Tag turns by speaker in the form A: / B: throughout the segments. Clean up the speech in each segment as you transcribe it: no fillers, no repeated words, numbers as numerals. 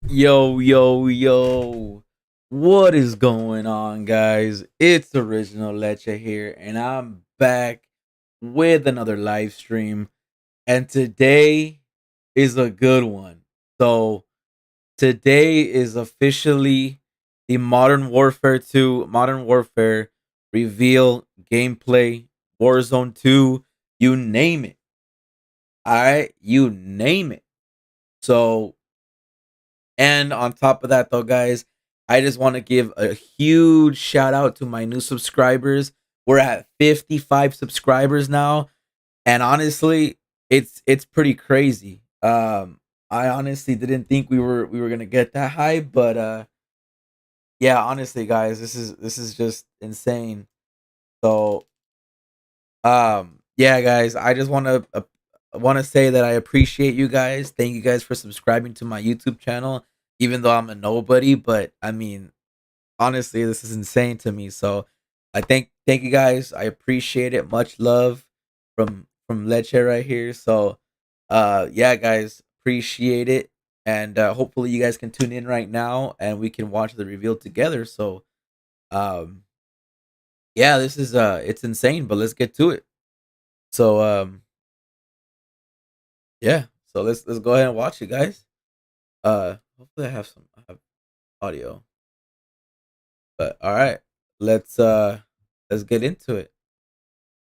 A: Yo, yo, yo. What is going on, guys? It's Original Leche here, and I'm back with another live stream. And today is a good one. So, today is officially the Modern Warfare 2, Modern Warfare reveal gameplay, Warzone 2, you name it. Alright, you name it. So, and on top of that, though, guys, I just want to give a huge shout out to my new subscribers. We're at 55 subscribers now, and honestly, it's pretty crazy. I honestly didn't think we were gonna get that high, but yeah, honestly, guys, this is just insane. So, yeah, guys, I just want to say that I appreciate you guys. Thank you guys for subscribing to my YouTube channel, even though I'm a nobody. But I mean, honestly, this is insane to me. So I thank you guys. I appreciate it. Much love from Leche right here. So yeah, guys, appreciate it. And hopefully you guys can tune in right now and we can watch the reveal together. So um yeah, this is it's insane, but let's get to it. So yeah, so let's go ahead and watch it, guys. Hopefully I have audio. But all right, let's get into it.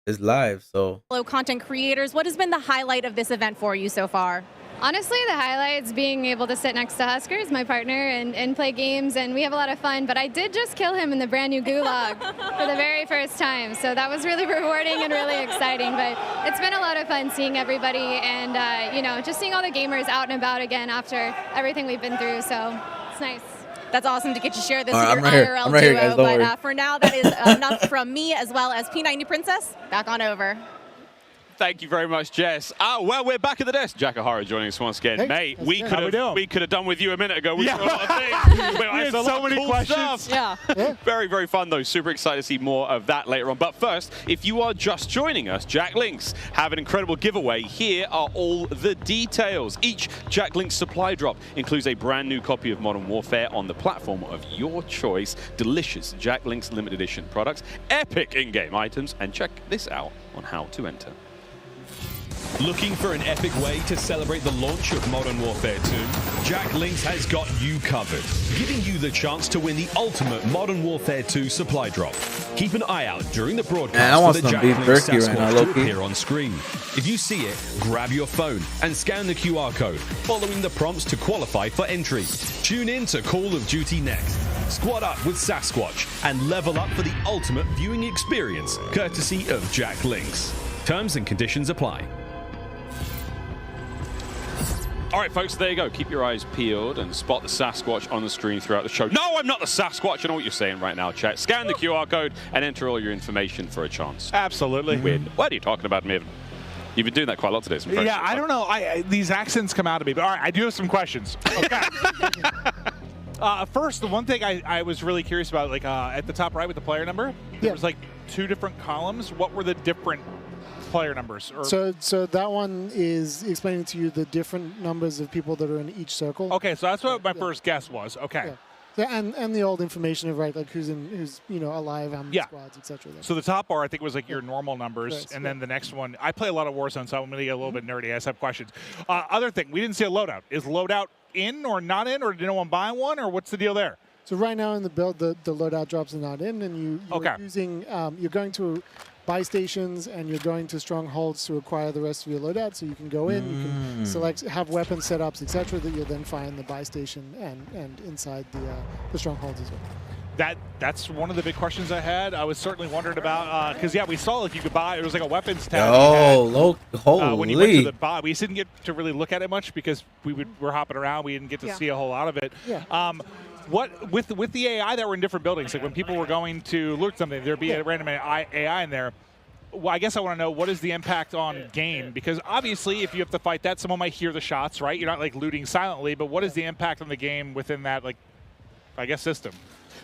A: It's live, so
B: Fellow content creators, what has been the highlight of this event for you so far?
C: Honestly, the highlights being able to sit next to Huskers, my partner, and play games, and we have a lot of fun. But I did just kill him in the brand new gulag for the very first time, so that was really rewarding and really exciting. But it's been a lot of fun seeing everybody and you know, just seeing all the gamers out and about again after everything we've been through. So it's nice.
B: That's awesome to get to share this
A: All right,
B: with
A: I'm
B: your
A: right here.
B: IRL
A: I'm right here,
B: duo.
A: guys. Don't
B: But
A: worry.
B: for now, that is enough from me as well as P90 Princess. Back on over.
D: Thank you very much, Jess. Oh, well, we're back at the desk. Jack O'Hara joining us once again.
E: Hey,
D: Mate,
E: that's
D: we
E: good.
D: could have done with you a minute ago. We
E: Yeah.
D: saw a lot of things. We
E: had
D: had a
E: so
D: lot of
E: many
D: cool
E: questions.
D: stuff.
B: Yeah.
D: Very, very fun, though. Super excited to see more of that later on. But first, if you are just joining us, Jack Links have an incredible giveaway. Here are all the details. Each Jack Links supply drop includes a brand new copy of Modern Warfare on the platform of your choice. Delicious Jack Links limited edition products, epic in-game items, and check this out on how to enter.
F: Looking for an epic way to celebrate the launch of Modern Warfare 2? Jack Links has got you covered, giving you the chance to win the ultimate Modern Warfare 2 supply drop. Keep an eye out during the broadcast
A: Man, I want
F: for the
A: some
F: Jack
A: beef
F: Links
A: jerky right now,
F: Sasquatch to
A: low-key.
F: appear on screen. If you see it, grab your phone and scan the QR code, following the prompts to qualify for entry. Tune in to Call of Duty next. Squad up with Sasquatch and level up for the ultimate viewing experience, courtesy of Jack Links. Terms and conditions apply.
D: All right, folks, there you go. Keep your eyes peeled and spot the Sasquatch on the screen throughout the show. No, I'm not the Sasquatch. I know what you're saying right now, chat. Scan the QR code and enter all your information for a chance.
E: Absolutely.
D: Win. What are you talking about, Maven? You've been doing that quite a lot today.
E: Yeah, I don't know. These accents come out of me. But all right, I do have some questions. Okay. First, the one thing I was really curious about, like at the top right with the player number, there was like 2 different columns. What were the different player numbers? Or
G: So that one is explaining to you the different numbers of people that are in each circle.
E: okay, so that's what my first guess was. Okay.
G: Yeah. And the old information of like who's alive, how many
E: Yeah.
G: squads, etc.
E: So the top bar, I think, was like your normal numbers,
G: Correct,
E: and then the next one, I play a lot of Warzone, so I'm going to get a little bit nerdy. I just have questions. Other thing, we didn't see a loadout. Is loadout in or not in, or did no one buy one, or what's the deal there?
G: So right now in the build, the loadout drops are not in, and you're
E: Okay.
G: using you're going to buy stations and you're going to strongholds to acquire the rest of your loadout. So you can go in, you can select, have weapon setups, etc. That you'll then find the buy station and inside the strongholds as well.
E: That's one of the big questions I had. I was certainly wondering about because yeah, we saw like you could buy. It was like a weapons tab.
A: oh, low, holy.
E: When you went to the buy, we just didn't get to really look at it much because we're hopping around. We didn't get to
B: Yeah.
E: see a whole lot of it.
G: Yeah.
E: What with the AI that were in different buildings, like when people were going to loot something, there'd be a random AI in there. Well, I guess I want to know, what is the impact on game? Because obviously, if you have to fight that, someone might hear the shots, right? You're not like looting silently, but what is the impact on the game within that, like, I guess, system?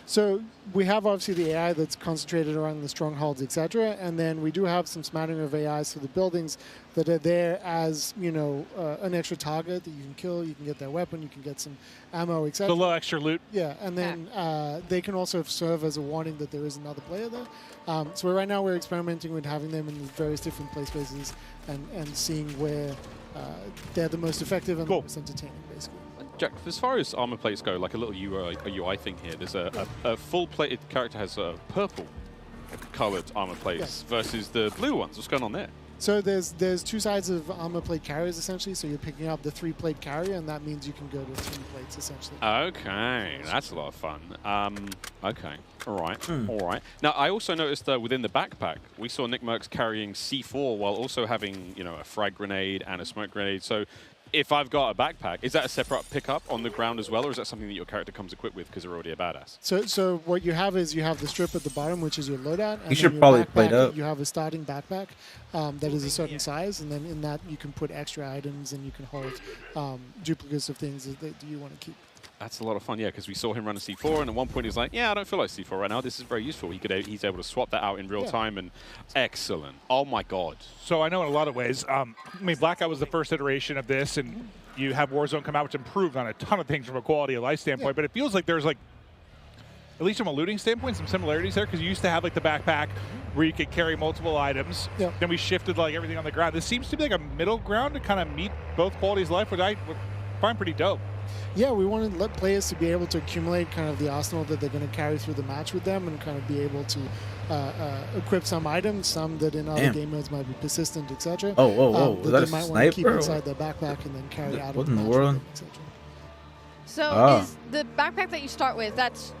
G: So we have obviously the AI that's concentrated around the strongholds, etc., and then we do have some smattering of AIs for the buildings that are there as an extra target that you can kill. You can get their weapon, you can get some ammo, etc.
E: A little extra loot.
G: Yeah, and then they can also serve as a warning that there is another player there. So right now we're experimenting with having them in various different play spaces and seeing where they're the most effective and the most entertaining, basically.
D: Jack, as far as armor plates go, like a little UI thing here, there's a full-plated character has purple-colored armor plates versus the blue ones. What's going on there?
G: So there's two sides of armor plate carriers, essentially. So you're picking up the 3-plate carrier, and that means you can go to 3 plates, essentially.
D: Okay, that's a lot of fun. Okay, all right. Now, I also noticed within the backpack, we saw Nick Merckx carrying C4 while also having, a frag grenade and a smoke grenade. So if I've got a backpack, is that a separate pickup on the ground as well, or is that something that your character comes equipped with because they're already a badass?
G: So what you have is you have the strip at the bottom, which is your loadout. And
A: you should probably plate up.
G: You have a starting backpack that is a certain size, and then in that you can put extra items and you can hold duplicates of things that you want to keep.
D: That's a lot of fun, yeah, because we saw him run a C4, and at one point he's like, yeah, I don't feel like C4 right now. This is very useful. He's able to swap that out in real time, and excellent. Oh, my God.
E: So I know in a lot of ways, Blackout was the first iteration of this, and you have Warzone come out, which improved on a ton of things from a quality of life standpoint, but it feels like there's, at least from a looting standpoint, some similarities there, because you used to have, the backpack where you could carry multiple items. Then we shifted, everything on the ground. This seems to be, a middle ground to kind of meet both qualities of life, which I would find pretty dope.
G: Yeah, we want to let players to be able to accumulate kind of the arsenal that they're going to carry through the match with them and kind of be able to equip some items, some that in other game modes might be persistent, etc.
A: Whoa.
G: That they might want to keep inside their backpack and then carry out of the match with them, etc.
B: So is the backpack that you start with, that's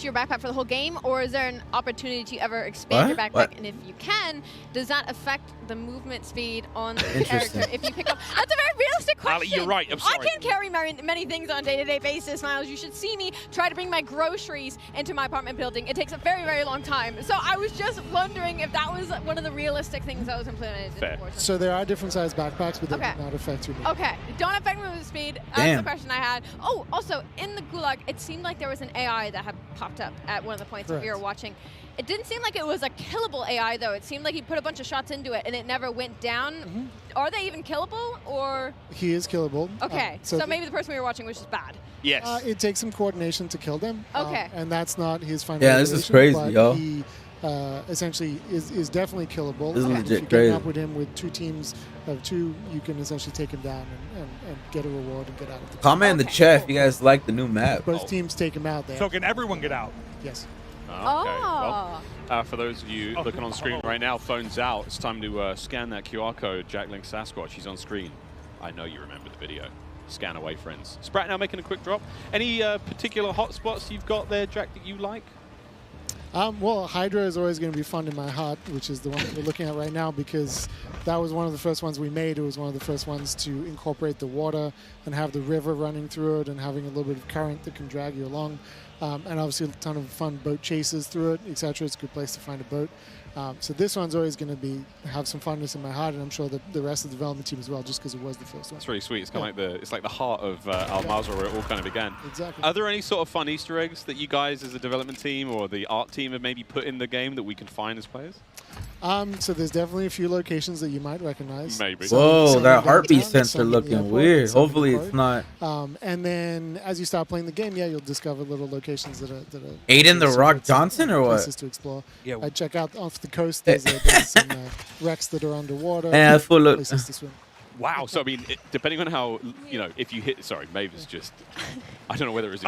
B: your backpack for the whole game, or is there an opportunity to ever expand your backpack? And if you can, does that affect the movement speed on the character if you pick up? That's a very realistic question.
D: You're right. I'm sorry.
B: I can't carry many things on a day-to-day basis, Miles. You should see me try to bring my groceries into my apartment building. It takes a very, very long time. So I was just wondering if that was one of the realistic things that was implemented.
G: So there are different size backpacks, but that do not affect your movement.
B: Okay, don't affect movement speed. That's the question I had. Oh, also, in the Gulag, it seemed like there was an AI that had popped up at one of the points that we were watching. It didn't seem like it was a killable AI, though. It seemed like he put a bunch of shots into it, and it never went down. Are they even killable, or?
G: He is killable.
B: Okay, so maybe the person we were watching was just bad.
D: Yes.
G: It takes some coordination to kill them.
B: Okay.
G: And that's not his final
A: this is crazy, yo.
G: He essentially is definitely killable.
A: This is legit
G: if you
A: crazy.
G: get up with him with 2 teams of 2, you can essentially take him down and get a reward and get out of the
A: Comment in the chat if you guys like the new map.
G: Both teams take him out there.
E: So can everyone get out?
G: Yes.
D: Okay, well, for those of you looking on screen right now, phones out. It's time to scan that QR code. Jack Link Sasquatch, he's on screen. I know you remember the video. Scan away, friends. Sprat now making a quick drop. Any particular hotspots you've got there, Jack, that you like?
G: Well, Hydra is always going to be fun in my heart, which is the one that we're looking at right now, because that was one of the first ones we made. It was one of the first ones to incorporate the water and have the river running through it and having a little bit of current that can drag you along. And obviously a ton of fun boat chases through it, etc. It's a good place to find a boat. So this one's always going to have some funness in my heart, and I'm sure that the rest of the development team as well, just because it was the first one.
D: It's really sweet. It's kind of like the heart of Al Mazrah, where it all kind of began.
G: Exactly.
D: Are there any sort of fun Easter eggs that you guys, as a development team or the art team, have maybe put in the game that we can find as players?
G: So there's definitely a few locations that you might recognize.
D: Maybe.
A: Whoa, that heartbeat sensor looking weird. Hopefully it's not.
G: And then as you start playing the game, you'll discover little locations that are
A: Aiden the Rock Johnson or what?
G: Places to explore.
D: Yeah.
G: Check out off the coast. There's some wrecks that are underwater.
A: Yeah, full of
G: places to swim.
D: Wow. So, I mean, depending on how, if you hit... Sorry, Mavis just... I don't know whether it's...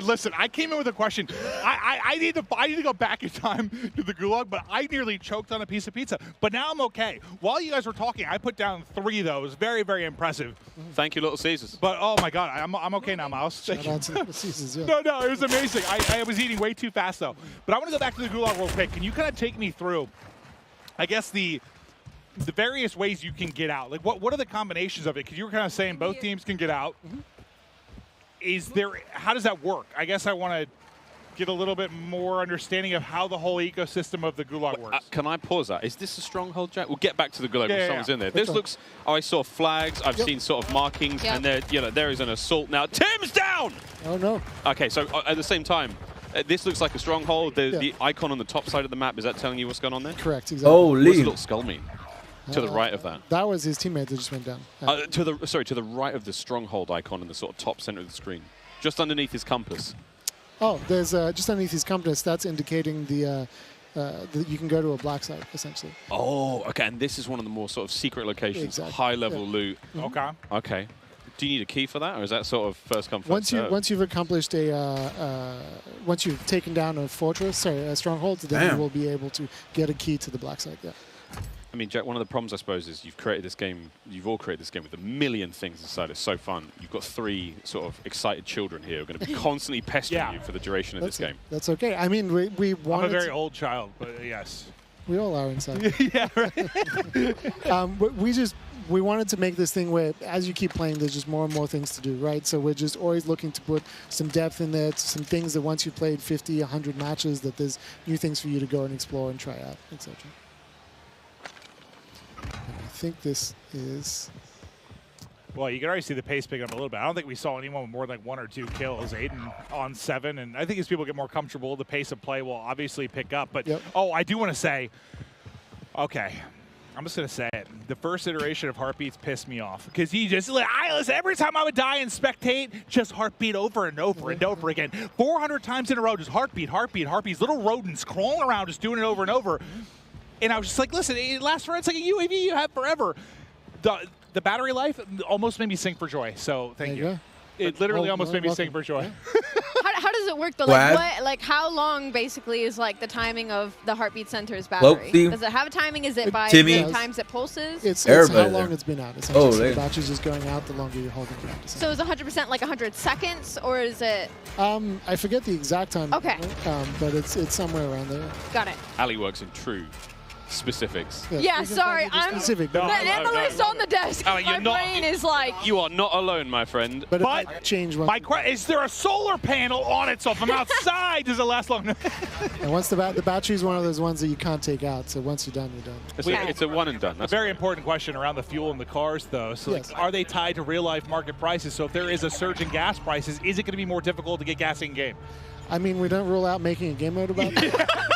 E: Listen, I came in with a question. I need to go back in time to the Gulag, but I nearly choked on a piece of pizza. But now I'm okay. While you guys were talking, I put down 3 of those. Very, very impressive.
D: Thank you, Little Caesars.
E: But, oh, my God, I'm okay now, Miles.
G: Shout out to Little Caesars, yeah.
E: No, it was amazing. I was eating way too fast, though. But I want to go back to the Gulag real quick. Can you kind of take me through, I guess, the various ways you can get out? Like, what are the combinations of it? Because you were kind of saying both teams can get out. How does that work? I guess I want to get a little bit more understanding of how the whole ecosystem of the Gulag works.
D: Can I pause that? Is this a stronghold, Jack? We'll get back to the Gulag when someone's in there.
G: Quick
D: This looks... I saw flags. I've seen sort of markings. And there is an assault now. Tim's down!
G: Oh, no.
D: Okay, so at the same time, This looks like a stronghold. The icon on the top side of the map, is that telling you what's going on there?
G: Correct, exactly.
A: Oh,
D: What's the
A: Lee.
D: little skull mean? To the right of that.
G: That was his teammate that just went down.
D: To the right of the stronghold icon in the sort of top center of the screen, just underneath his compass.
G: Oh, there's just underneath his compass. That's indicating that you can go to a black site, essentially.
D: Oh, okay. And this is one of the more sort of secret locations,
G: Exactly.
D: high-level loot.
E: Okay.
D: Okay. Do you need a key for that, or is that sort of first come first serve?
G: Once you've accomplished once you've taken down a fortress, a stronghold, then you will be able to get a key to the black site. Yeah.
D: I mean, Jack, one of the problems, I suppose, is you've created this game. You've all created this game with a million things inside. It's so fun. You've got 3 sort of excited children here who are going to be constantly pestering you for the duration of this game.
G: That's okay. I mean, we wanted.
E: I'm a very old child, but yes.
G: We all are inside.
E: Yeah, right.
G: We wanted to make this thing where, as you keep playing, there's just more and more things to do, right? So we're just always looking to put some depth in there, some things that once you've played 50, 100 matches, that there's new things for you to go and explore and try out, etc. I think this is...
E: Well, you can already see the pace picking up a little bit. I don't think we saw anyone with more than 1 or 2 kills. Aiden on 7, and I think as people get more comfortable, the pace of play will obviously pick up. But, I do want to say, okay, I'm just going to say it. The first iteration of Heartbeats pissed me off because he just, listen, every time I would die and spectate, just Heartbeat over and over and over again. 400 times in a row, just Heartbeat, Heartbeat, Heartbeats, little rodents crawling around, just doing it over and over. And I was just like, listen, it lasts for, it's like a UAV you have forever. The battery life almost made me sing for joy, so thank you. It literally almost made me sing for joy.
B: How does it work though? Like how long basically is like the timing of the Heartbeat Center's battery? Does it have a timing? Is it by the times it pulses?
G: It's how long it's been out. Essentially. So the battery's just going out the longer you're holding it out.
B: So is 100% like 100 seconds, or is it?
G: I forget the exact time.
B: Okay.
G: But it's somewhere around there.
B: Got it.
D: Ali works in true specifics.
B: Yeah, sorry, I'm
G: specific.
B: The analyst on the desk. My brain is like.
D: You are not alone, my friend.
G: But it might change.
E: My question is: there a solar panel on it? So if I'm outside, does it last long?
G: And once the battery is one of those ones that you can't take out. So once you're done, you're done.
D: It's a one and done.
E: That's a very important question around the fuel in the cars, though. So are they tied to real life market prices? So if there is a surge in gas prices, is it going to be more difficult to get gas in game?
G: I mean, we don't rule out making a game mode about that.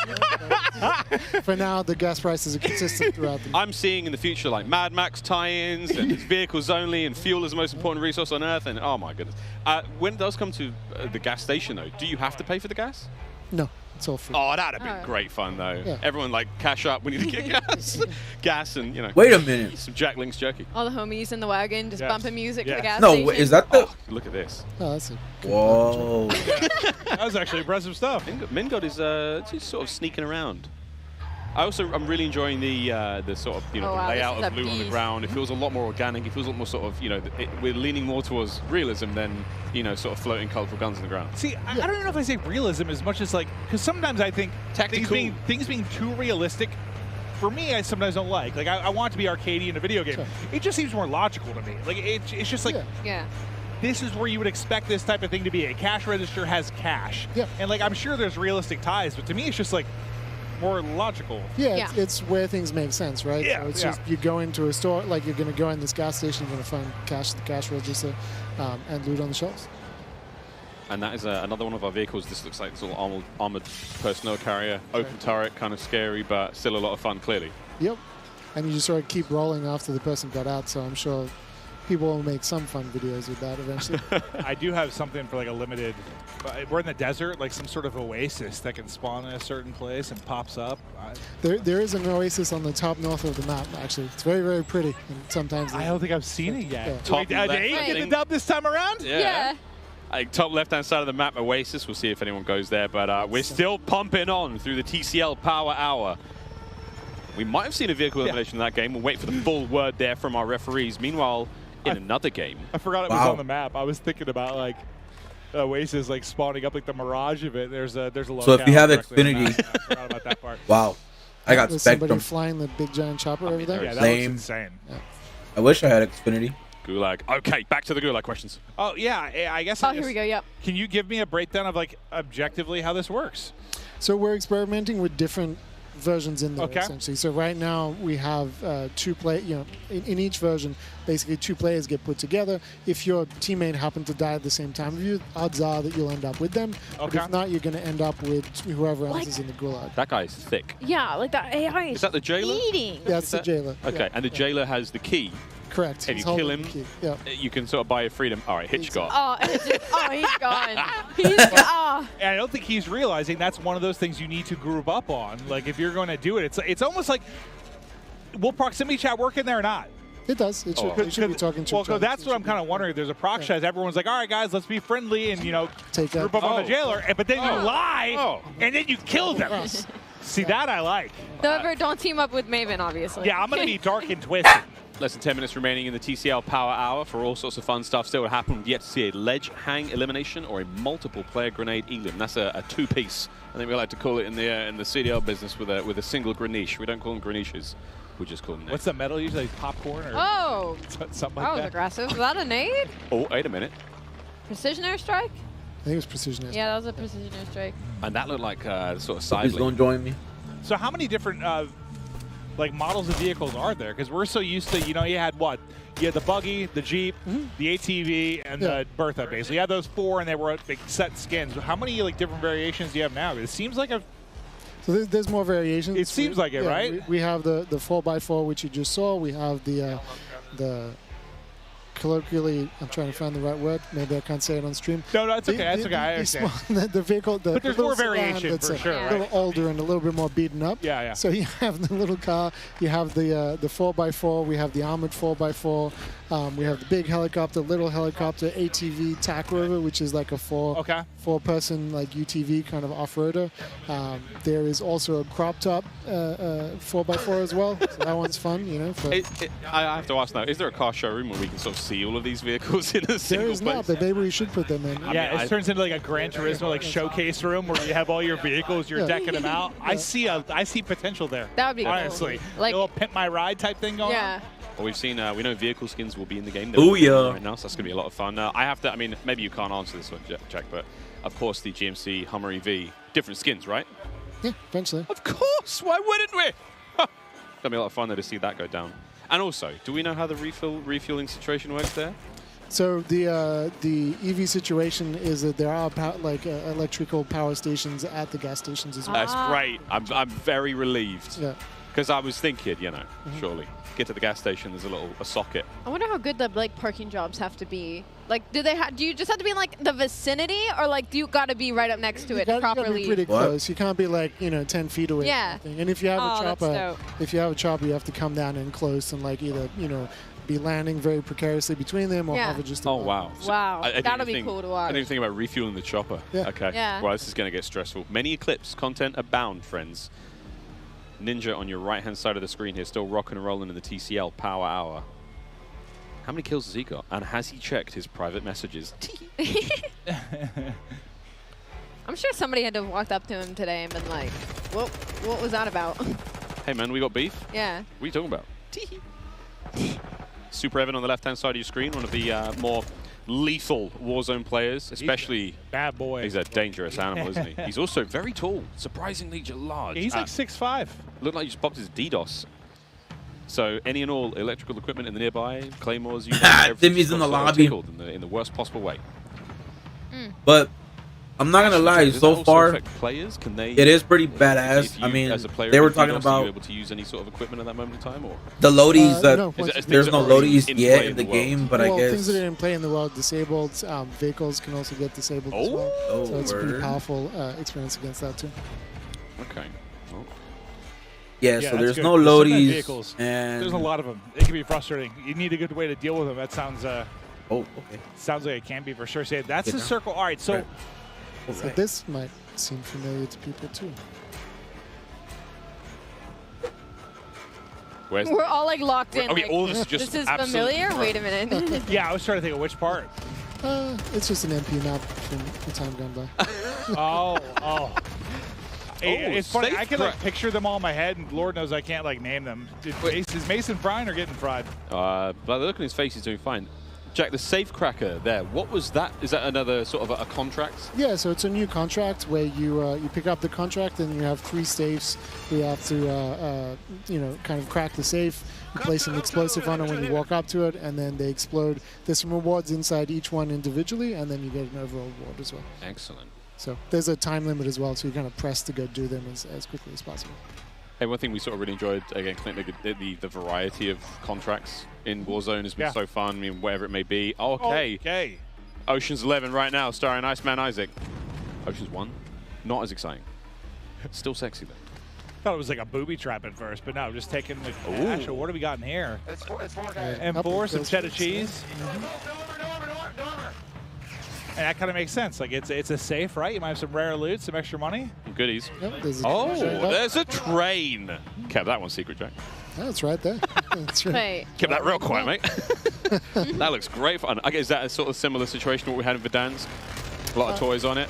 G: For now, the gas prices are consistent throughout the...
D: I'm seeing in the future like Mad Max tie-ins and vehicles only, and fuel is the most important resource on Earth, and oh my goodness. When it does come to the gas station, though, do you have to pay for the gas?
G: No. It's all free.
D: Oh, that'd have been great fun, though. Yeah. Everyone, like, cash up. We need to get gas. Gas and, you know.
A: Wait a minute.
D: Some Jack Link's jerky.
B: All the homies in the wagon just bumping music to the gas station.
A: No, is that the...
D: Oh, look at this.
G: Oh, that's a good
A: Whoa.
E: That was actually impressive stuff.
D: Mingod is just sort of sneaking around. I'm really enjoying the sort of, the layout of loot on the ground. It feels a lot more organic. It feels a lot more sort of, we're leaning more towards realism than, sort of floating colorful guns on the ground.
E: See, I don't even know if I say realism as much as like, because sometimes I think things being too realistic, for me, I sometimes don't like. Like, I want it to be arcadey in a video game. Sure. It just seems more logical to me. Like, it's just like, this is where you would expect this type of thing to be. A cash register has cash.
G: Yeah.
E: And like, I'm sure there's realistic ties, but to me, it's just like, more logical.
G: Yeah, it's where things make sense, right?
E: Yeah,
G: so it's just you go into a store, like you're going to go in this gas station, you're going to find cash at the cash register and loot on the shelves.
D: And that is another one of our vehicles. This looks like this little armored personnel carrier, open turret, kind of scary, but still a lot of fun, clearly.
G: Yep. And you just sort of keep rolling after the person got out, so I'm sure people will make some fun videos with that eventually.
E: I do have something for like a limited, we're in the desert, like some sort of oasis that can spawn in a certain place and pops up.
G: There is an oasis on the top north of the map, actually. It's very, very pretty. And sometimes
E: I don't think I've seen it yet.
G: Yeah.
D: Top
E: did Aiden get the dub this time around?
B: Yeah.
D: Top left-hand side of the map, Oasis. We'll see if anyone goes there, but we're still pumping on through the TCL Power Hour. We might have seen a vehicle elimination in that game. We'll wait for the full word there from our referees. Meanwhile, in another game.
E: I forgot it was on the map. I was thinking about like Oasis like spawning up like the mirage of it. There's a locale.
A: So if you have Xfinity,
E: I forgot about that part.
A: Wow, I got
G: was
A: Spectrum.
G: Somebody flying the big giant chopper over there.
E: Yeah, that looks insane.
G: Yeah.
A: I wish I had Xfinity.
D: Gulag. Okay, back to the Gulag questions.
E: Oh yeah, I guess.
B: Here we go. Yep.
E: Can you give me a breakdown of like objectively how this works?
G: So we're experimenting with different versions in there essentially. So right now we have in each version, basically 2 players get put together. If your teammate happened to die at the same time as you, odds are that you'll end up with them. But if not, you're going to end up with whoever else is in the gulag.
D: That guy's thick.
B: Yeah, like that AI
D: is that the jailer?
B: Eating.
G: That's the jailer.
D: Okay, and the jailer has the key.
G: Correct.
D: If you kill him, you can sort of buy your freedom. All right, Hitch got.
B: He's gone. He's gone.
E: And I don't think he's realizing that's one of those things you need to group up on. Like, if you're going to do it, it's almost like, will proximity chat work in there or not?
G: It does. It should be talking to each other.
E: Well, that's what I'm kind of wondering. If there's a proc chat, everyone's like, all right, guys, let's be friendly and, group up on the jailer. But then you lie, and then you kill them. See, that I like.
B: However, don't team up with Maven, obviously.
E: Yeah, I'm going to be dark and twisted.
D: Less than 10 minutes remaining in the TCL Power Hour for all sorts of fun stuff still to happen. We've yet to see a ledge hang elimination or a multiple player grenade elim. That's a 2-piece. I think we like to call it in the CDL business with a single greniche. We don't call them greniches. We just call them nades.
E: What's the metal usually? Popcorn or something like
B: that? Was aggressive. Was that a nade?
D: Oh, wait a minute.
B: Precision airstrike?
G: I think it was precision airstrike.
B: Yeah, that was a precision airstrike.
D: And that looked like sort of side.
A: He's going to join me.
E: So how many different models of vehicles are there? Because we're so used to, you had what? You had the buggy, the Jeep, the ATV, and the Bertha, basically. You had those 4, and they were big set skins. How many different variations do you have now? It seems like
G: So there's more variations.
E: It seems like it, right?
G: We have the 4x4, which you just saw. We have the colloquially, I'm trying to find the right word. Maybe I can't say it on stream.
E: No, that's okay. That's okay. I understand.
G: The vehicle,
E: but there's more variation for sure,
G: a little older and a little bit more beaten up.
E: Yeah.
G: So you have the little car. You have the 4x4. We have the armored 4x4. We have the big helicopter, little helicopter, ATV, TAC rover, which is like a four-person like UTV kind of off-roader. There is also a crop top 4x4 as well. So that one's fun,
D: I have to ask now: is there a car showroom where we can sort of see all of these vehicles in a single
G: place? There is not, but maybe we should put them in.
E: It turns into like a Gran Turismo showcase room where you have all your vehicles, you're decking them out. I see potential there.
B: That would be
E: honestly
B: cool. Like
E: a little pimp my ride type thing going on.
D: Well, we've seen, we know vehicle skins will be in the game.
A: Oh, yeah.
D: Right now, so that's going to be a lot of fun. I have to, maybe you can't answer this one, Jack, but of course the GMC Hummer EV, different skins, right?
G: Yeah, eventually.
D: Of course, why wouldn't we? Going to be a lot of fun, though, to see that go down. And also, do we know how the refueling situation works there?
G: So the EV situation is that there are electrical power stations at the gas stations as well.
D: That's great. I'm very relieved.
G: Yeah.
D: Because I was thinking, surely get to the gas station. There's a socket.
B: I wonder how good the parking jobs have to be. Like, do you just have to be in like the vicinity, or do you got to be right up next to it properly?
G: You got to be pretty close. You can't be 10 feet away.
B: Yeah.
G: And if you have a chopper, you have to come down in close and either be landing very precariously between them or hover just above.
D: Oh, wow.
B: Wow. That'll be cool to watch.
D: I didn't think about refueling the chopper.
G: Yeah.
D: Okay.
B: Yeah.
D: Well, this is going to get stressful. Many Eclipse content abound, friends. Ninja on your right-hand side of the screen here, still rocking and rolling in the TCL Power Hour. How many kills has he got? And has he checked his private messages?
B: I'm sure somebody had to have walked up to him today and been like, what was that about?
D: Hey, man, we got beef?
B: Yeah.
D: What are you talking about? Super Evan on the left-hand side of your screen, one of the more lethal Warzone players, especially...
E: Bad boy.
D: He's a dangerous animal, isn't he? He's also very tall, surprisingly large.
E: He's like 6'5".
D: Looked like he just popped his DDoS. So any and all electrical equipment in the nearby, claymores, you know,
A: Timmy's in the lobby.
D: In the worst possible way.
A: But I'm not gonna lie, so far
D: players, can they,
A: it is pretty badass.
D: as a player,
A: they were talking
D: are
A: about
D: you able to use any sort of equipment at that moment in time, or
A: the loadies.
G: No,
A: there's no loadies yet in the game, but I guess
G: things that are in play in the world, disabled vehicles can also get disabled as well. So it's a pretty powerful experience against that too.
D: Okay. Well.
A: Yeah, so there's no loadies,
E: vehicles.
A: And
E: there's a lot of them. It can be frustrating. You need a good way to deal with them. That sounds.
A: Oh, okay.
E: Sounds like it can be for sure. Say that's the circle. All right, so.
A: Right.
G: So this might seem familiar to people too.
B: We're all locked in.
D: Okay, all this is just
B: this is familiar? Wait a minute.
E: Yeah, I was trying to think of which part.
G: It's just an MP map from the time gone by.
E: Oh. It's funny. I can picture them all in my head, and Lord knows I can't name them. Is Mason frying or getting fried?
D: By the look on his face, he's doing fine. Jack, the safe cracker there, what was that? Is that another sort of a contract?
G: Yeah, so it's a new contract where you pick up the contract and you have 3 safes. You have to, kind of crack the safe. You place an explosive on it when you walk up to it, and then they explode. There's some rewards inside each one individually, and then you get an overall reward as well.
D: Excellent.
G: So there's a time limit as well, so you kind of press to go do them as quickly as possible.
D: Hey, one thing we sort of really enjoyed, again, the variety of contracts in Warzone has been so fun. I mean, whatever it may be. Oh, okay. Ocean's 11 right now, starring Iceman Isaac. Ocean's 1, not as exciting. Still sexy, though.
E: Thought it was like a booby trap at first, but no, just taking the cash. What do we got in here?
H: It's 4
E: M4, some cheddar cheese. And that kind of makes sense. Like, it's a safe, right? You might have some rare loot, some extra money.
D: Goodies.
G: Yep,
D: there's a train. Kept that one secret, Jack.
G: That's right there. That's right.
B: Wait.
D: Kept that real quiet, mate. That looks great fun. I guess is that a sort of similar situation to what we had in Verdansk? A lot of toys on it.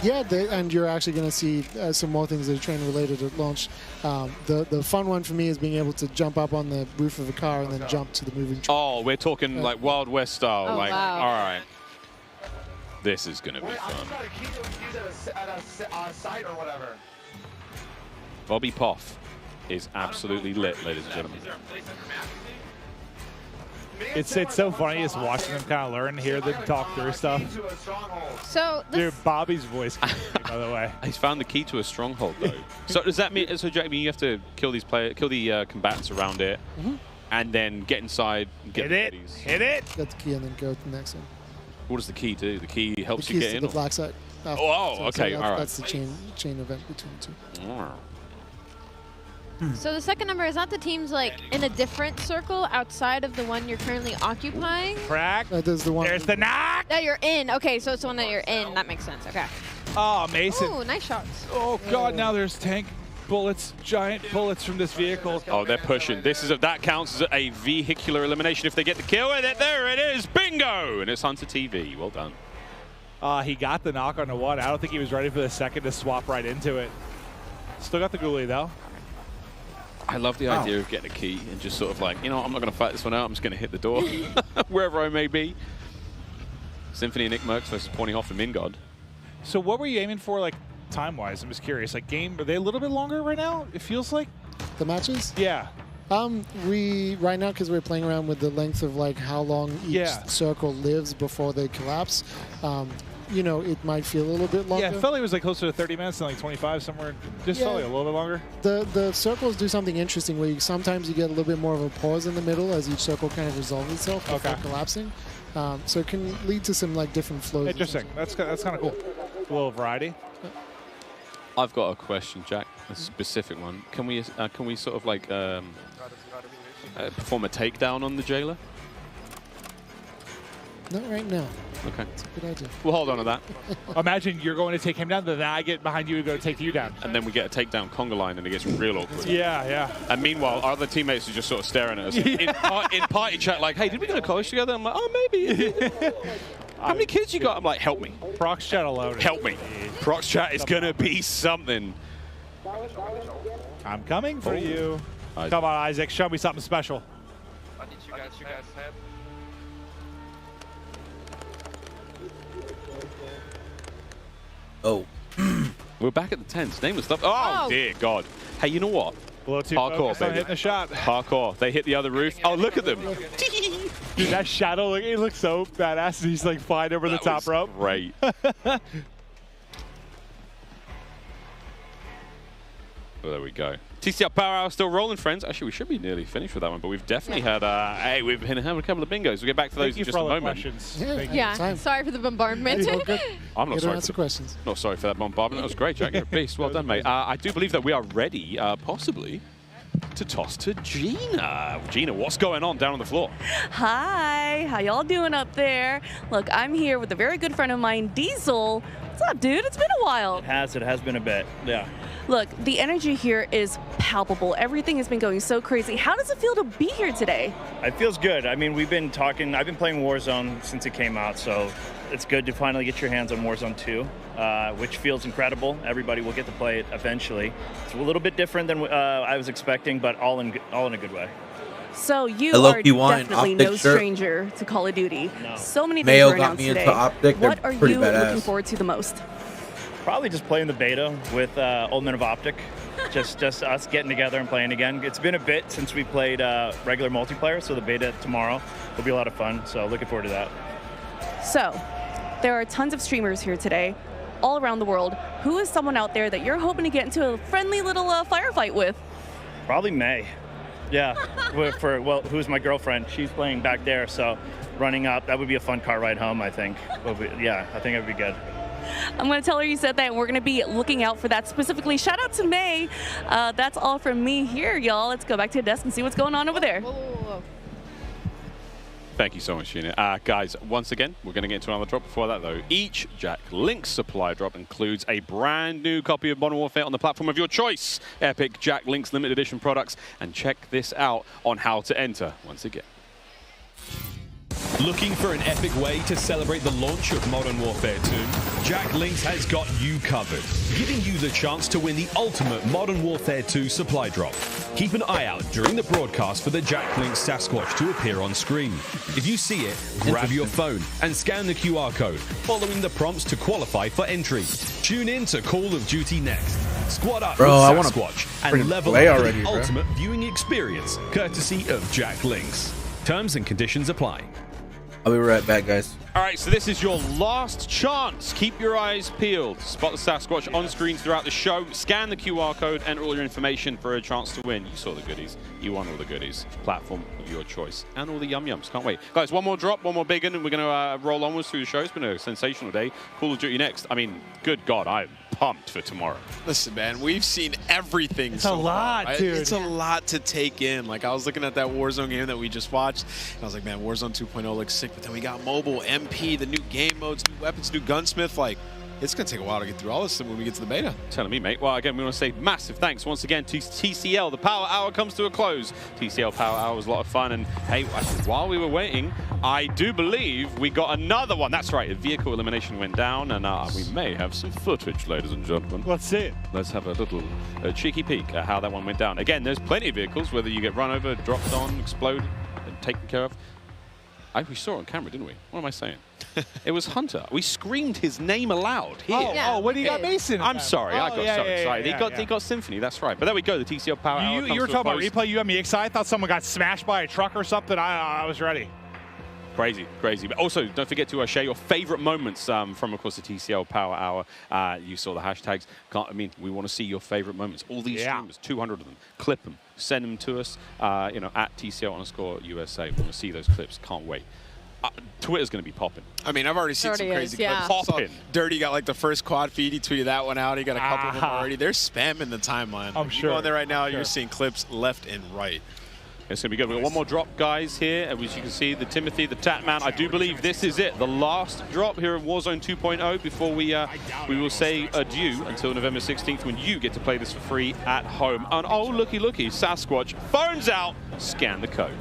G: Yeah, and you're actually going to see some more things that are train related at launch. The fun one for me is being able to jump up on the roof of a car and then jump to the moving train.
D: Oh, we're talking like Wild West style.
B: Oh,
D: like,
B: wow.
D: all right. This is going to be fun.
H: At a site or whatever.
D: Bobby Poff is absolutely lit, ladies and gentlemen.
E: It's so funny just watching them kind of learn, hear them talk through stuff.
B: So
E: Dude, Bobby's voice, by the way.
D: He's found the key to a stronghold, though. So does that mean? So Jack, I mean, you have to kill these combatants around it, and then get inside. And get
E: Hit it.
G: Get the key and then go to the next one.
D: What does the key do? The key helps
G: The
D: you
G: keys
D: get
G: to
D: in.
G: the black site.
D: Okay, all right.
G: That's the chain event between the 2.
B: So the second number, is that the team's like in a different circle outside of the one you're currently occupying?
E: Crack.
G: There's the one.
E: There's the knock.
B: That you're in. Okay, so it's the one that you're in. That makes sense. Okay.
E: Oh, Mason.
B: Ooh, nice shots.
E: Oh, God, now there's tank bullets, giant bullets from this vehicle.
D: Oh, they're pushing. That counts as a vehicular elimination if they get the kill with it. There it is. Bingo. And it's Hunter TV. Well done.
E: He got the knock on the one. I don't think he was ready for the second to swap right into it. Still got the ghoulie, though.
D: I love the idea of getting a key and just sort of like, you know, I'm not going to fight this one out. I'm just going to hit the door wherever I may be. Symphony and Nick Merckx versus Pornyhoff and Mingod.
E: So what were you aiming for, like, time-wise? I'm just curious. Like, are they a little bit longer right now? It feels like.
G: The matches?
E: Yeah.
G: Right now, because we're playing around with the length of like how long each circle lives before they collapse, you know, it might feel a little bit longer.
E: Yeah, it felt like it was like closer to 30 minutes than like 25 somewhere. Just felt like a little bit longer.
G: The circles do something interesting where sometimes you get a little bit more of a pause in the middle as each circle kind of resolves itself before collapsing. So it can lead to some like different flows.
E: Interesting. That's kind of cool. A little variety.
D: I've got a question, Jack. A specific one. Can we sort of like perform a takedown on the jailer?
G: Not right now.
D: Okay.
G: That's a good idea.
D: We'll hold on to that.
E: Imagine you're going to take him down, then I get behind you and go to take you down.
D: And then we get a takedown conga line and it gets real awkward.
E: Yeah.
D: And meanwhile, our other teammates are just sort of staring at us in party chat like, hey, did we go to college together? I'm like, oh, maybe. How many kids you got? I'm like, help me.
E: Prox chat alone.
D: Help me. Prox chat is going to be something.
E: I'm coming for you. Come on, Isaac. Show me something special.
H: I need you guys head.
A: Oh.
D: We're back at the tents. Name the stuff. Oh, dear God. Hey, you know what?
E: Hardcore, baby. Hitting the shot.
D: Hardcore. They hit the other roof. Oh, look at them.
E: Dude, that shadow, it looks so badass. He's like flying over the top rope.
D: Great. Well, there we go. TCL Power Hour still rolling, friends. Actually, we should be nearly finished with that one, but we've definitely had we've been having a couple of bingos. We'll get back to those in just a moment.
B: Yeah, sorry for the bombardment.
D: I'm not sorry.
G: Answer questions.
D: Not sorry for that bombardment. That was great, Jack. You're a beast. Well done, mate. I do believe that we are ready, possibly, to toss to Gina. Gina, what's going on down on the floor?
I: Hi, how y'all doing up there? Look, I'm here with a very good friend of mine, Diesel. What's up, dude? It's been a while.
J: It has been a bit, yeah.
I: Look, the energy here is palpable. Everything has been going so crazy. How does it feel to be here today?
J: It feels good. I mean, we've been talking, I've been playing Warzone since it came out, so it's good to finally get your hands on Warzone 2, which feels incredible. Everybody will get to play it eventually. It's a little bit different than I was expecting, but all in a good way.
I: So you
A: I
I: are
A: low-key want an
I: definitely
A: Optic
I: no
A: shirt.
I: stranger to Call of Duty.
J: No.
I: So many things
A: Mayo
I: were
A: got
I: announced
A: me
I: today.
A: into Optic. They're
I: What are
A: pretty
I: you
A: badass.
I: looking forward to the most?
J: Probably just playing the beta with Old Men of Optic. just us getting together and playing again. It's been a bit since we played regular multiplayer, so the beta tomorrow will be a lot of fun. So looking forward to that.
I: So, there are tons of streamers here today, all around the world. Who is someone out there that you're hoping to get into a friendly little firefight with?
J: Probably May. Yeah, who's my girlfriend? She's playing back there, so running up, that would be a fun car ride home, I think. Yeah, I think it would be good.
I: I'm going to tell her you said that, and we're going to be looking out for that specifically. Shout out to May. That's all from me here, y'all. Let's go back to the desk and see what's going on over there.
B: Whoa.
D: Thank you so much, Sheena. Guys, once again, we're going to get into another drop. Before that, though, each Jack Link's supply drop includes a brand new copy of Modern Warfare on the platform of your choice. Epic Jack Link's limited edition products. And check this out on how to enter once again.
F: Looking for an epic way to celebrate the launch of Modern Warfare 2? Jack Links has got you covered, giving you the chance to win the ultimate Modern Warfare 2 supply drop. Keep an eye out during the broadcast for the Jack Links Sasquatch to appear on screen. If you see it, grab your phone and scan the QR code, following the prompts to qualify for entry. Tune in to Call of Duty next. Squad up with Sasquatch and level up
A: already,
F: the ultimate viewing experience, courtesy of Jack Links. Terms and conditions apply.
A: I'll be right back, guys.
D: All right, so this is your last chance. Keep your eyes peeled. Spot the Sasquatch on screen throughout the show. Scan the QR code, enter all your information for a chance to win. You saw the goodies. You won all the goodies. Platform of your choice. And all the yum-yums. Can't wait. Guys, one more drop, one more big one, and we're going to roll onwards through the show. It's been a sensational day. Call of Duty next. I mean, good God, I'm pumped for tomorrow.
K: Listen, man, we've seen everything.
E: It's
K: so
E: a lot,
K: far, right?
E: dude.
K: It's a lot to take in. Like, I was looking at that Warzone game that we just watched, and I was like, man, Warzone 2.0 looks sick, but then we got mobile, MP, the new game modes, new weapons, new gunsmith. Like, it's going to take a while to get through all this when we get to the beta.
D: Telling me, mate. Well, again, we want to say massive thanks once again to TCL. The Power Hour comes to a close. TCL Power Hour was a lot of fun. And hey, while we were waiting, I do believe we got another one. That's right. A vehicle elimination went down, and we may have some footage, ladies and gentlemen.
E: Let's see it.
D: Let's have a little cheeky peek at how that one went down. Again, there's plenty of vehicles, whether you get run over, dropped on, exploded, and taken care of. We saw it on camera, didn't we? What am I saying? It was Hunter. We screamed his name aloud here.
E: Oh, what do you got Mason?
D: I'm sorry. I got so excited. He got Symphony. That's right. But there we go. The TCL Power Hour
E: You were talking about replay. You had me excited. I thought someone got smashed by a truck or something. I was ready.
D: Crazy, crazy. But also, don't forget to share your favorite moments from, of course, the TCL Power Hour. You saw the hashtags. We want to see your favorite moments. All these streamers, 200 of them. Clip them. Send them to us, at TCL_USA. We want to see those clips. Can't wait. Twitter's going to be popping.
K: I mean, I've already seen some crazy clips.
D: Popping.
K: Dirty got like the first quad feed. He tweeted that one out. He got a couple of them already. They're spamming the timeline.
E: I'm sure.
K: You go on there right now, you're seeing clips left and right.
D: It's going to be good. We've got one more drop, guys, here. As you can see, the Timothy, the Tatman. I do believe this is it. The last drop here in Warzone 2.0 before we will say adieu until November 16th when you get to play this for free at home. And oh, looky, Sasquatch. Phones out. Scan the code.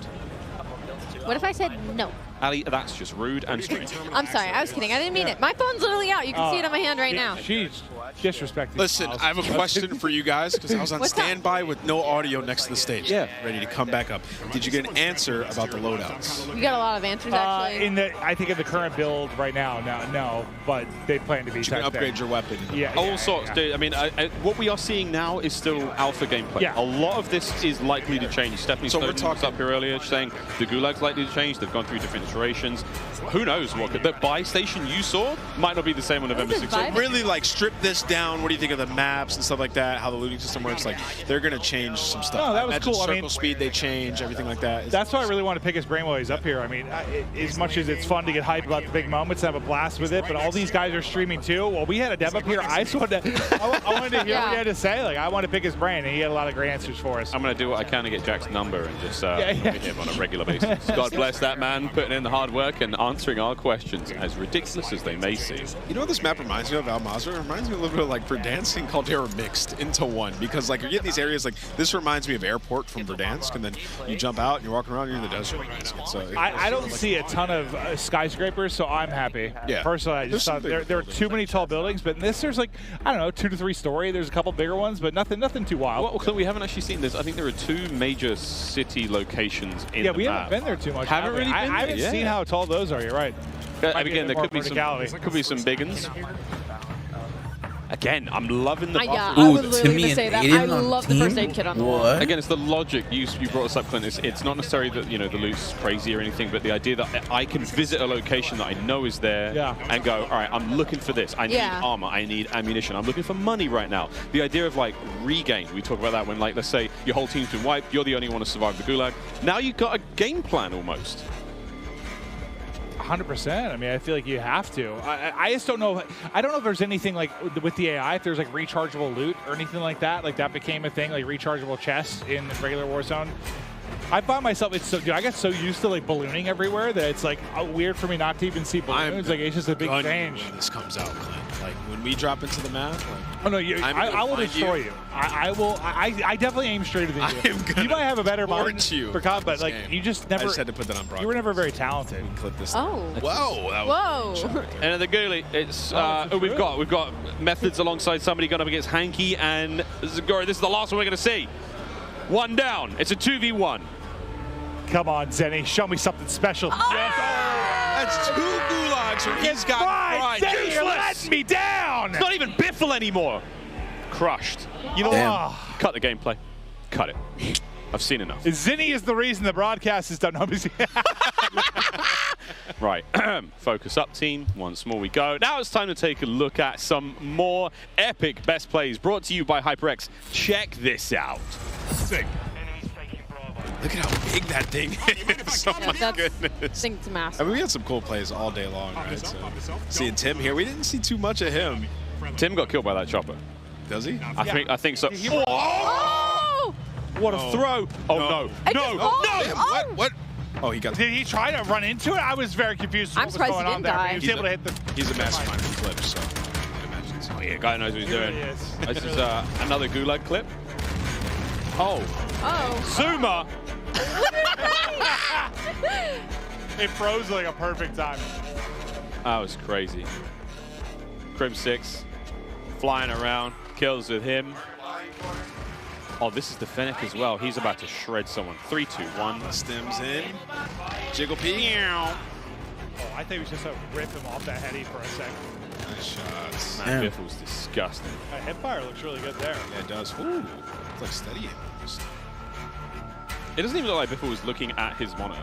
B: What if I said no?
D: Ali, that's just rude and strange.
B: I'm sorry, I was kidding. I didn't mean it. My phone's literally out. You can see it on my hand right now.
E: She's disrespecting.
K: Listen, I have a question for you guys because I was on standby with no audio next to the stage.
D: Yeah.
K: Ready to come back up. Did you get an answer about the loadouts?
B: We got a lot of answers, actually.
E: I think in the current build right now, no, but they plan to be.
K: You can upgrade your weapon.
E: Yeah.
D: All sorts, dude. I mean, what we are seeing now is still alpha gameplay.
E: Yeah.
D: A lot of this is likely to change. Stephanie Snowden was up here earlier saying the Gulag's likely to change. They've gone through different iterations. Who knows what the buy station you saw might not be the same on November 16th.
K: Really, like, strip this down. What do you think of the maps and stuff like that? How the looting system works? Like, they're going to change some stuff.
E: No, that was cool.
K: Circle speed, they change, everything like that.
E: That's why I really want to pick his brain while he's up here. I mean, as much as it's fun to get hyped about the big moments and have a blast with it, but all these guys are streaming too. Well, we had a dev up here. I wanted to hear what he had to say. Like, I want to pick his brain, and he had a lot of great answers for us.
D: I'm going to do what I can to get Jack's number and just meet him on a regular basis. God bless that man, putting in the hard work and answering our questions, as ridiculous as they may seem.
K: You know what this map reminds me of, Al Mazra? It reminds me a little bit of like Verdansk and Caldera mixed into one, because like you get these areas like this reminds me of Airport from Verdansk, and then you jump out and you're walking around, you're in the desert. So
E: I don't see a ton of skyscrapers, so I'm happy.
K: Yeah.
E: Personally, I just thought there are too many tall buildings, but in this there's like, I don't know, 2 to 3 story. There's a couple bigger ones, but nothing too wild.
D: Well, we haven't actually seen this. I think there are 2 major city locations in the
E: we
D: map.
E: haven't been there too much.
D: Haven't really been
E: I haven't
D: there,
E: seen how tall those are. You're right.
D: Again, there could be some big ones. Again, I'm loving the
B: yeah, I was literally going to say that. I love the first aid kit on the wall.
D: Again, it's the logic. You brought this up, Clint. It's not necessarily that, you know, the loot's crazy or anything, but the idea that I can visit a location that I know is there and go, all right, I'm looking for this. I need armor. I need ammunition. I'm looking for money right now. The idea of, like, regain. We talk about that when, like, let's say your whole team's been wiped. You're the only one to survive the gulag. Now you've got a game plan almost.
E: 100%. I mean, I feel like you have to. I just don't know. I don't know if there's anything like with the AI, if there's like rechargeable loot or anything like that. Like that became a thing, like rechargeable chests in regular Warzone. I find myself, dude, I get so used to like ballooning everywhere that it's like weird for me not to even see balloons. Like it's just a big change.
K: When this comes out, Clint. Like when we drop into the map. Like,
E: oh no, I will destroy you. I will. I definitely aim straighter than you. You might have a better mind for combat, but like you just never.
K: I just had to put that on broadcast.
E: You were never very talented.
K: Clip this.
B: Oh.
K: Whoa. That was
D: And at the Ghoulie, it's we've got Methods alongside somebody going up against Hanky and Zagori. This is the last one we're going to see. One down. It's a 2v1.
E: Come on, Zenny, show me something special.
K: Oh! That's 2 gulags where he's got pride.
E: Zenny, you're letting me down.
D: It's not even Biffle anymore. Crushed. You know what? Cut the gameplay. Cut it. I've seen enough.
E: Zenny is the reason the broadcast is done.
D: Right. Focus up, team. Once more we go. Now it's time to take a look at some more epic best plays brought to you by HyperX. Check this out.
E: Sick.
K: Look at how big that thing is. Oh my goodness.
B: It's massive.
K: I mean, we had some cool plays all day long, right? So, seeing Tim here, we didn't see too much of him.
D: Tim got killed by that chopper.
K: Does he?
D: I think so.
B: Oh!
D: What a throw! Oh no! No!
K: What? Oh, he got.
E: Did he try to run into it? I was very confused.
B: I'm surprised he didn't die.
E: He was able to hit the.
K: He's a mastermind of clips, so.
D: Oh yeah, guy knows what he's doing. This is another gulag clip. Oh. Zuma!
E: It froze like a perfect time.
D: That was crazy. Crim 6 flying around, kills with him. Oh, this is the Fennec as well. He's about to shred someone. 3, 2, 1.
K: Stems in. Jiggle P.
E: Oh, I think we should just rip him off that heady for a second.
K: Nice shots.
D: Man, Biff was disgusting.
E: Hipfire looks really good there.
K: Yeah, it does. Ooh, it's like steadying.
D: It doesn't even look like Biffle was looking at his monitor.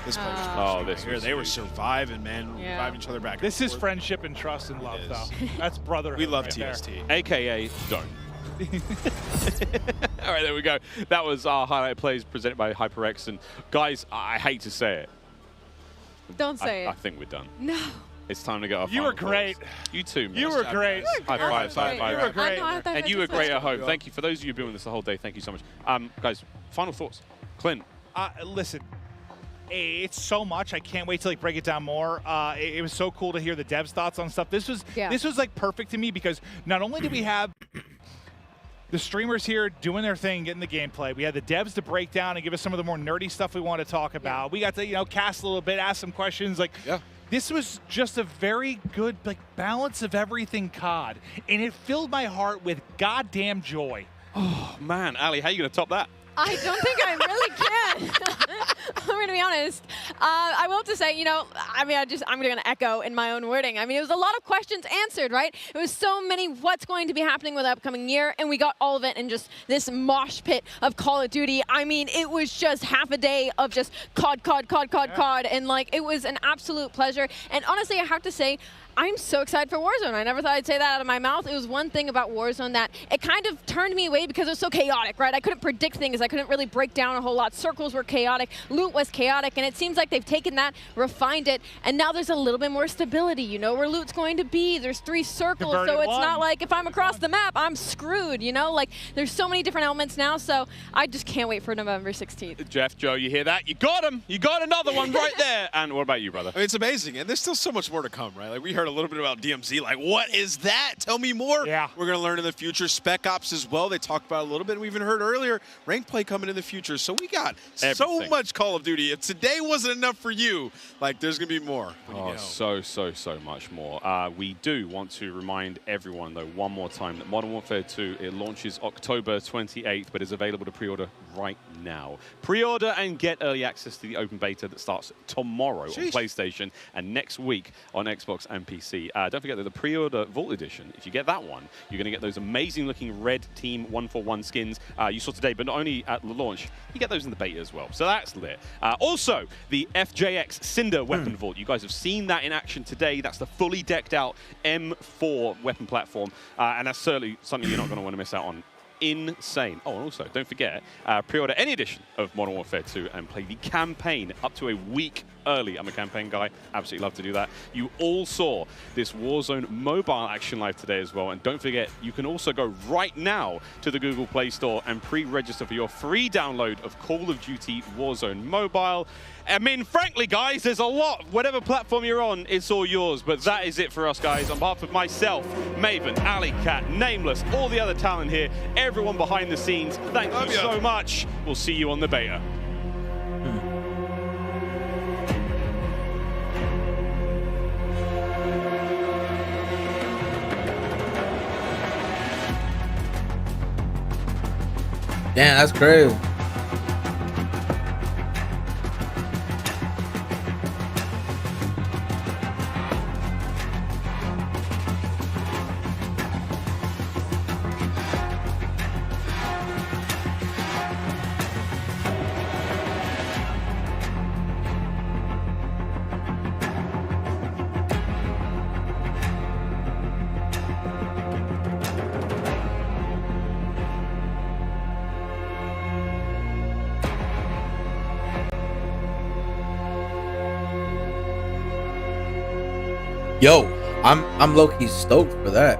K: This play
D: this
K: here, they were surviving, man. Reviving each other back.
E: This is friendship and trust and love, though. That's brotherhood.
K: We love
E: right
K: TST.
E: There.
D: AKA don't. All right, there we go. That was our highlight plays presented by HyperX. And guys, I hate to say it.
B: Don't say it.
D: I think we're done.
B: No.
D: It's time to go off.
E: You were great.
D: You too, man.
E: You were great.
D: High five, high five.
E: You were great.
D: And you were great at home. Thank you. For those of you who've been with us the whole day, thank you so much. Guys, final thoughts. Clint.
E: Listen, it's so much. I can't wait to like break it down more. It was so cool to hear the devs' thoughts on stuff. This was like perfect to me because not only did we have the streamers here doing their thing, getting the gameplay. We had the devs to break down and give us some of the more nerdy stuff we want to talk about. We got to, cast a little bit, ask some questions. This was just a very good balance of everything COD, and it filled my heart with goddamn joy.
D: Oh man, Ali, how are you gonna top that?
B: I don't think I really can. I'm going to be honest. I will have to say, I'm going to echo in my own wording. I mean, it was a lot of questions answered, right? It was so many what's going to be happening with the upcoming year, and we got all of it in just this mosh pit of Call of Duty. I mean, it was just half a day of just COD, and it was an absolute pleasure. And honestly, I have to say, I'm so excited for Warzone. I never thought I'd say that out of my mouth. It was one thing about Warzone that it kind of turned me away because it was so chaotic, right? I couldn't predict things. I couldn't really break down a whole lot. Circles were chaotic. Loot was chaotic. And it seems like they've taken that, refined it, and now there's a little bit more stability. You know where loot's going to be. There's 3 circles,
E: Converted
B: so it's
E: one.
B: not like if I'm across the map, I'm screwed, you know? Like, there's so many different elements now, so I just can't wait for November 16th.
D: Jeff, Joe, you hear that? You got him. You got another one right there. And what about you, brother?
K: I mean, it's amazing, and there's still so much more to come, right? Like, we heard a little bit about DMZ. Like, what is that? Tell me more.
E: Yeah.
K: We're going to learn in the future. Spec Ops as well. They talked about it a little bit. We even heard earlier rank play coming in the future. So we got so
D: Everything.
K: much Call of Duty. If today wasn't enough for you, like, there's going to be more.
D: Oh, so much more. We do want to remind everyone, though, one more time that Modern Warfare 2, it launches October 28th, but is available to pre-order right now. Pre-order and get early access to the open beta that starts tomorrow on PlayStation and next week on Xbox and PC. Don't forget that the pre-order Vault Edition, if you get that one, you're going to get those amazing-looking red Team 141 skins you saw today, but not only at the launch, you get those in the beta as well. So that's lit. Also, the FJX Cinder weapon vault. You guys have seen that in action today. That's the fully decked out M4 weapon platform, and that's certainly something you're not going to want to miss out on. Insane. Oh, and also, don't forget, pre-order any edition of Modern Warfare 2 and play the campaign up to a week early. I'm a campaign guy. Absolutely love to do that. You all saw this Warzone mobile action live today as well. And don't forget, you can also go right now to the Google Play Store and pre-register for your free download of Call of Duty Warzone Mobile. I mean, frankly, guys, there's a lot. Whatever platform you're on, it's all yours. But that is it for us, guys. On behalf of myself, Maven, Alley Cat, Nameless, all the other talent here, everyone behind the scenes, thank you so much. We'll see you on the beta.
A: Damn, that's crazy. Yo, I'm low-key stoked for that.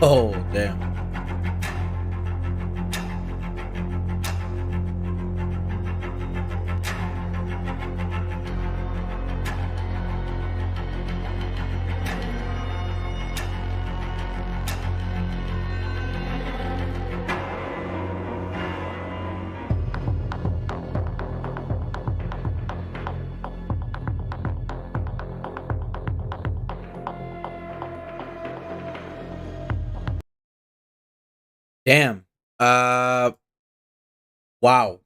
A: Oh, damn. Damn. Wow.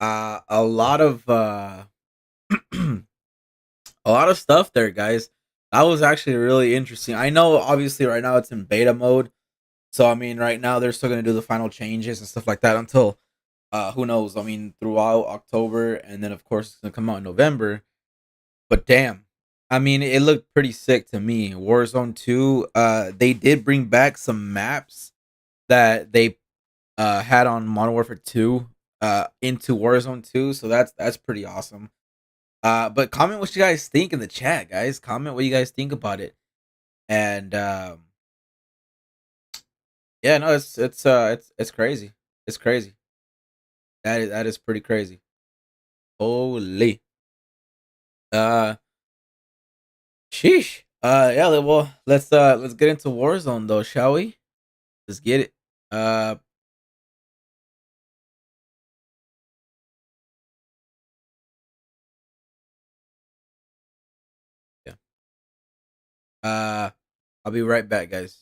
A: A lot of a lot of stuff there, guys. That was actually really interesting. I know obviously right now it's in beta mode. So I mean right now they're still gonna do the final changes and stuff like that until who knows? I mean throughout October, and then of course it's gonna come out in November. But damn. I mean it looked pretty sick to me. Warzone 2, they did bring back some maps that they had on Modern Warfare 2 into Warzone 2, so that's pretty awesome. But comment what you guys think in the chat, guys. Comment what you guys think about it. And yeah, no, it's crazy. It's crazy. That is pretty crazy. Holy. Sheesh. Yeah, well, let's get into Warzone though, shall we? Let's get it. Yeah. I'll be right back, guys.